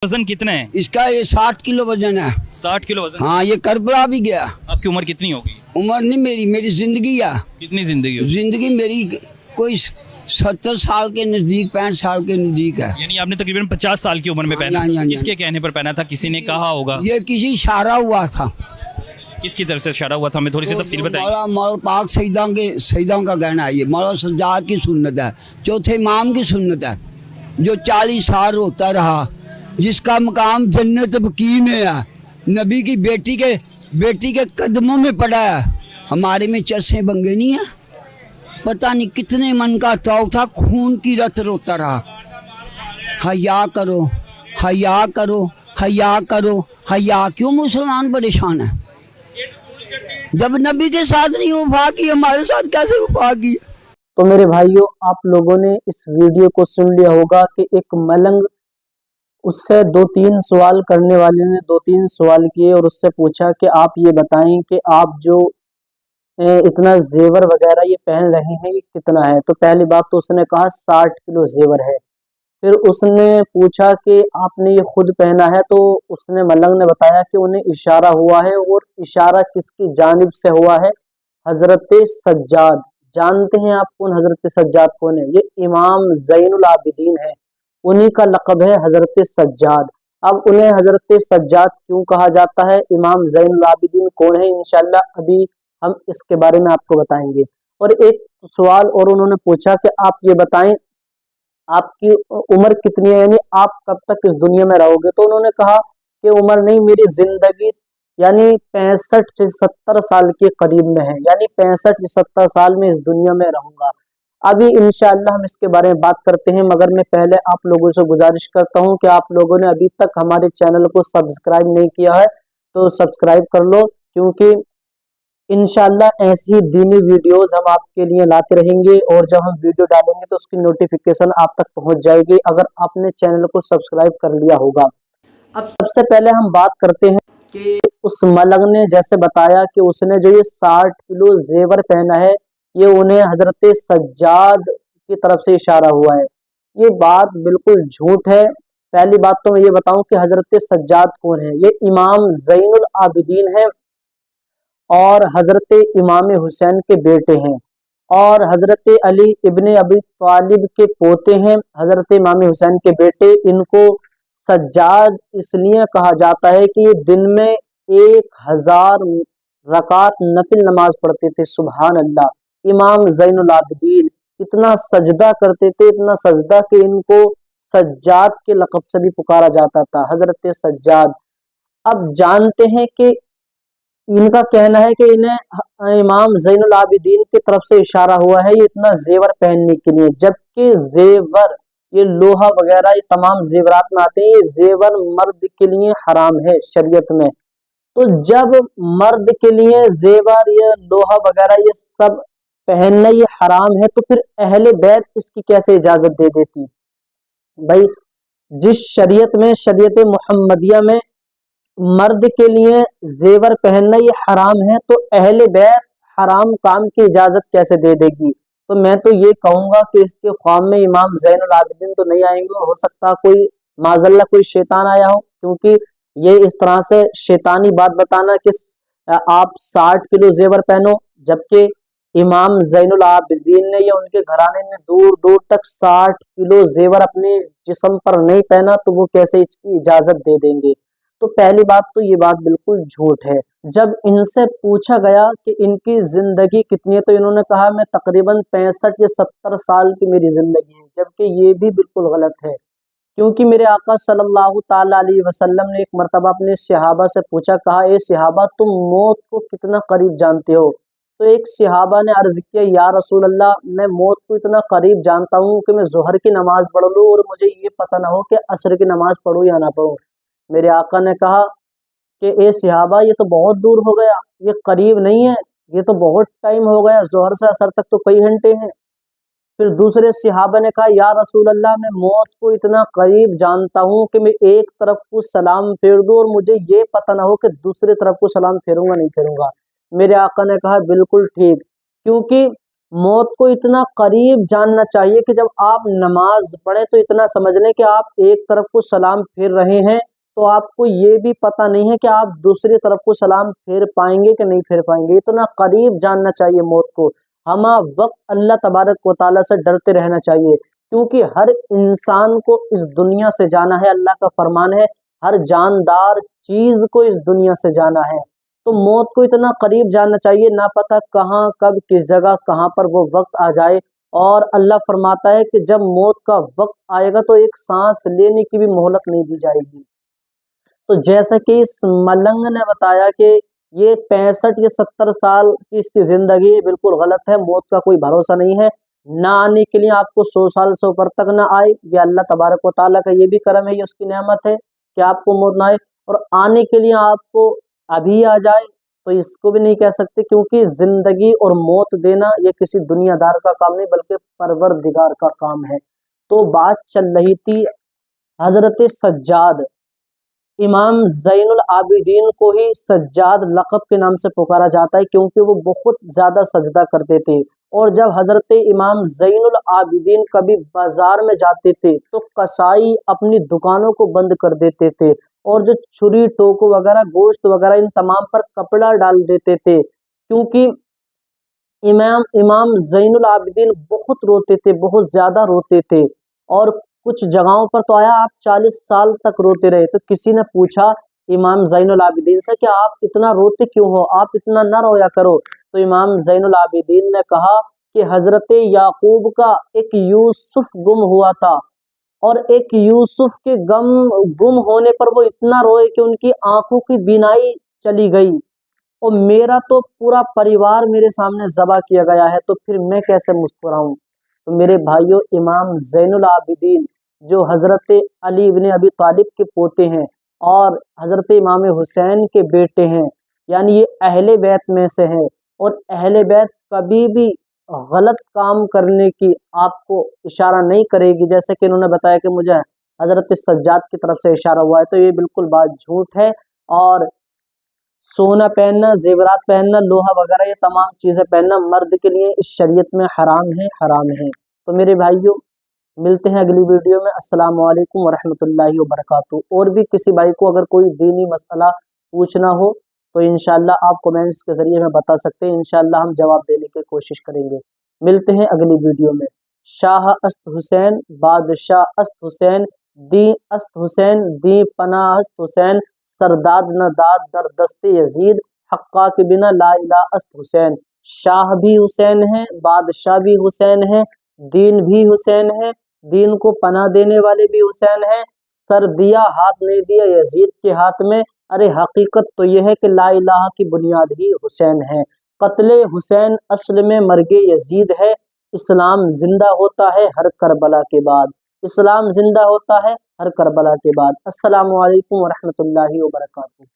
वजन कितना है? इसका ये 60 किलो वजन है। 60 किलो वजन। हाँ, ये करबला भी गया। आपकी उम्र कितनी होगी? उम्र नहीं मेरी जिंदगी है। कितनी जिंदगी होगी? जिंदगी मेरी कोई 70 साल के नजदीक, 65 साल के नजदीक है। यानी आपने तकरीबन 50 साल की उम्र में पहना। हाँ, किसके कहने पर पहना था? किसी ने कहा होगा? ये किसी इशारा हुआ था। किसकी तरफ से इशारा हुआ था? हमें थोड़ी सी तफसील बताइए। मौला पाक सईदा का कहना है। ये मौला सज्जाद की सुन्नत है, चौथे इमाम की सुन्नत है, जो 40 साल रोता रहा, जिसका मकाम जन्नत बकी में है, नबी की बेटी के कदमों में पड़ा है। हमारे में चस्से बंगे नहीं है। पता नहीं कितने मन का तौल था, खून की रत रोता रहा। हया करो, हया करो, हया करो, हया। क्यों मुसलमान परेशान है? जब नबी के साथ नहीं वफा की, हमारे साथ कैसे वफा की? तो मेरे भाइयों, आप लोगों ने इस वीडियो को सुन लिया होगा कि एक मलंग, उससे 2-3 सवाल करने वाले ने 2-3 सवाल किए और उससे पूछा कि आप ये बताएं कि आप जो इतना जेवर वगैरह ये पहन रहे हैं ये कितना है। तो पहली बात तो उसने कहा 60 किलो जेवर है। फिर उसने पूछा कि आपने ये खुद पहना है? तो उसने मलंग ने बताया कि उन्हें इशारा हुआ है। और इशारा किसकी जानिब से हुआ है? हजरत सज्जाद। जानते हैं आप कौन हजरत सज्जाद कौन है? ये इमाम ज़ैनुल आबिदीन है, उन्हीं का लक़ब है हजरत सज्जाद। अब उन्हें हजरत सज्जाद क्यों कहा जाता है, इमाम ज़ैनुल आबिदीन कौन है, इंशाअल्लाह अभी हम इसके बारे में आपको बताएंगे। और एक सवाल और उन्होंने पूछा कि आप ये बताएं आपकी उम्र कितनी है, यानी आप कब तक इस दुनिया में रहोगे? तो उन्होंने कहा कि उम्र नहीं, मेरी जिंदगी यानी 65 से 70 साल के करीब में है, यानी 65 से 70 साल में इस दुनिया में रहूंगा। अभी इंशाअल्लाह हम इसके बारे में बात करते हैं, मगर मैं पहले आप लोगों से गुजारिश करता हूं कि आप लोगों ने अभी तक हमारे चैनल को सब्सक्राइब नहीं किया है तो सब्सक्राइब कर लो, क्योंकि इंशाअल्लाह ऐसी ही दीनी वीडियोस हम आपके लिए लाते रहेंगे और जब हम वीडियो डालेंगे तो उसकी नोटिफिकेशन आप तक पहुंच जाएगी, अगर आपने चैनल को सब्सक्राइब कर लिया होगा। अब सबसे पहले हम बात करते हैं कि उस मलंग ने जैसे बताया कि उसने जो ये 60 किलो जेवर पहना है, ये उन्हें हजरत सज्जाद की तरफ से इशारा हुआ है। ये बात बिल्कुल झूठ है। पहली बात तो मैं ये बताऊं कि हजरत सज्जाद कौन है। ये इमाम ज़ैनुल आबिदीन है और हजरत इमाम हुसैन के बेटे हैं और हजरत अली इब्ने अबी तालिब के पोते हैं, हजरत इमाम हुसैन के बेटे। इनको सज्जाद इसलिए कहा जाता है कि ये दिन में 1000 रकात नफिल नमाज पढ़ते थे। सुभान अल्लाह। इमाम ज़ैनुल आबिदीन इतना सजदा करते थे, इतना सजदा कि इनको सज्जाद के लक़ब से भी पुकारा जाता था, हजरत सज्जाद। अब जानते हैं कि इनका कहना है कि इन्हें इमाम ज़ैनुल आबिदीन की तरफ से इशारा हुआ है ये इतना जेवर पहनने के लिए, जबकि जेवर ये लोहा वगैरह ये तमाम जेवरात में आते हैं, ये जेवर मर्द के लिए हराम है शरीयत में। तो जब मर्द के लिए जेवर ये लोहा वगैरह ये सब पहनना ये हराम है, तो फिर अहले बैत इसकी कैसे इजाजत दे देती भाई? जिस शरीयत में, शरीयत मुहम्मदिया में मर्द के लिए जेवर पहनना ये हराम है, तो अहले बैत हराम काम की इजाजत कैसे दे देगी? तो मैं तो ये कहूंगा कि इसके ख्वाब में इमाम ज़ैनुल आबिदीन तो नहीं आएंगे, हो सकता कोई माज़ल्ला कोई शैतान आया हो, क्योंकि ये इस तरह से शैतानी बात बताना कि आप 60 किलो जेवर पहनो, जबकि इमाम ज़ैनुल आबिदीन ने या उनके घराने ने दूर दूर तक 60 किलो जेवर अपने जिस्म पर नहीं पहना, तो वो कैसे इसकी इजाजत दे देंगे? तो पहली बात तो ये बात बिल्कुल झूठ है। जब इनसे पूछा गया कि इनकी जिंदगी कितनी है, तो इन्होंने कहा मैं तकरीबन 65 या 70 साल की मेरी जिंदगी है, जबकि ये भी बिल्कुल गलत है। क्योंकि मेरे आका सल्लल्लाहु ताला अलैहि वसल्लम ने एक मरतबा अपने सहाबा से पूछा, कहा ए सहाबा तुम मौत को कितना करीब जानते हो? तो एक सहाबा ने अर्ज किया, या रसूल अल्लाह मैं मौत को इतना करीब जानता हूँ कि मैं ज़ोहर की नमाज पढ़ लूँ और मुझे ये पता ना हो कि असर की नमाज पढ़ूँ या ना पढ़ूँ। मेरे आका ने कहा कि ए सहाबा ये तो बहुत दूर हो गया, ये करीब नहीं है, ये तो बहुत टाइम हो गया, जोहर से असर तक तो कई घंटे हैं। फिर दूसरे सहाबा ने कहा, या रसूल अल्लाह मैं मौत को इतना करीब जानता हूँ कि मैं एक तरफ को सलाम फेर दूँ और मुझे ये पता ना हो कि दूसरी तरफ को सलाम फेरूंगा नहीं फेरूंगा। मेरे आका ने कहा बिल्कुल ठीक, क्योंकि मौत को इतना करीब जानना चाहिए कि जब आप नमाज पढ़े तो इतना समझ लें कि आप एक तरफ को सलाम फेर रहे हैं तो आपको ये भी पता नहीं है कि आप दूसरी तरफ को सलाम फेर पाएंगे कि नहीं फेर पाएंगे। इतना करीब जानना चाहिए मौत को। हम वक्त अल्लाह तबारक व तआला से डरते रहना चाहिए, क्योंकि हर इंसान को इस दुनिया से जाना है। अल्लाह का फरमान है, हर जानदार चीज को इस दुनिया से जाना है। तो मौत को इतना करीब जानना चाहिए, ना पता कहाँ कब किस जगह कहाँ पर वो वक्त आ जाए। और अल्लाह फरमाता है कि जब मौत का वक्त आएगा तो एक सांस लेने की भी मोहलत नहीं दी जाएगी। तो जैसा कि इस मलंग ने बताया कि ये 65 या 70 साल की इसकी जिंदगी बिल्कुल गलत है, मौत का कोई भरोसा नहीं है। ना आने के लिए आपको 100 साल से ऊपर तक ना आए, ये अल्लाह तबारक व तआला का ये भी करम है, ये उसकी नेमत है कि आपको मौत ना आए। और आने के लिए आपको अभी आ जाए तो इसको भी नहीं कह सकते, क्योंकि जिंदगी और मौत देना ये किसी दुनियादार का काम नहीं बल्कि परवरदिगार का काम है। तो बात चल रही थी हजरत सज्जाद। इमाम ज़ैनुल आबिदीन को ही सज्जाद लक़ब के नाम से पुकारा जाता है, क्योंकि वो बहुत ज़्यादा सजदा करते थे। और जब हज़रत इमाम ज़ैनुल आबिदीन कभी बाज़ार में जाते थे तो कसाई अपनी दुकानों को बंद कर देते थे, और जो छुरी टोकू वगैरह गोश्त वगैरह इन तमाम पर कपड़ा डाल देते थे, क्योंकि इमाम इमाम ज़ैनुल आबिदीन बहुत रोते थे, बहुत ज़्यादा रोते थे। और कुछ जगहों पर तो आया आप 40 साल तक रोते रहे। तो किसी ने पूछा इमाम ज़ैनुल आबिदीन से कि आप इतना रोते क्यों हो, आप इतना न रोया करो। तो इमाम ज़ैनुल आबिदीन ने कहा कि हज़रत याकूब का एक यूसुफ गुम हुआ था, और एक यूसुफ के गुम होने पर वो इतना रोए कि उनकी आंखों की बीनाई चली गई, और मेरा तो पूरा परिवार मेरे सामने ज़बह किया गया है, तो फिर मैं कैसे मुस्कुराऊं। तो मेरे भाइयों, इमाम ज़ैनुल आबिदीन जो हज़रत अली इब्न अबी तालिब के पोते हैं और हज़रत इमाम हुसैन के बेटे हैं, यानी ये अहले बैत में से हैं। और अहले बैत कभी भी गलत काम करने की आपको इशारा नहीं करेगी। जैसे कि इन्होंने बताया कि मुझे हज़रत सज्जाद की तरफ से इशारा हुआ है, तो ये बिल्कुल बात झूठ है। और सोना पहनना, जेवरात पहनना, लोहा वगैरह ये तमाम चीज़ें पहनना मर्द के लिए इस शरीयत में हराम है, हराम है। तो मेरे भाइयों, मिलते हैं अगली वीडियो में। अस्सलामु अलैकुम वरहमतुल्लाहि वबरकातुहू। और भी किसी भाई को अगर कोई दीनी मसला पूछना हो तो इंशाअल्लाह आप कमेंट्स के ज़रिए हमें बता सकते हैं, इंशाअल्लाह हम जवाब देने की कोशिश करेंगे। मिलते हैं अगली वीडियो में। शाह अस्त हुसैन, बादशाह अस्त हुसैन, दी अस्त हुसैन, दी पनाह अस्त हुसैन, सरदाद न दाद दर दस्ते यजीद, हक्का के बिना ला इला अस्त हुसैन। शाह भी हुसैन है, बादशाह भी हुसैन है, दीन भी हुसैन है, दीन को पनाह देने वाले भी हुसैन हैं। सर दिया हाथ नहीं दिया यजीद के हाथ में। अरे हकीकत तो यह है कि ला इलाहा की बुनियाद ही हुसैन है। कत्ले हुसैन असल में मर्गे यजीद है। इस्लाम जिंदा होता है हर करबला के बाद, इस्लाम जिंदा होता है हर करबला के बाद। अस्सलामु अलैकुम वरहमतुल्लाहि वबरकातुहू।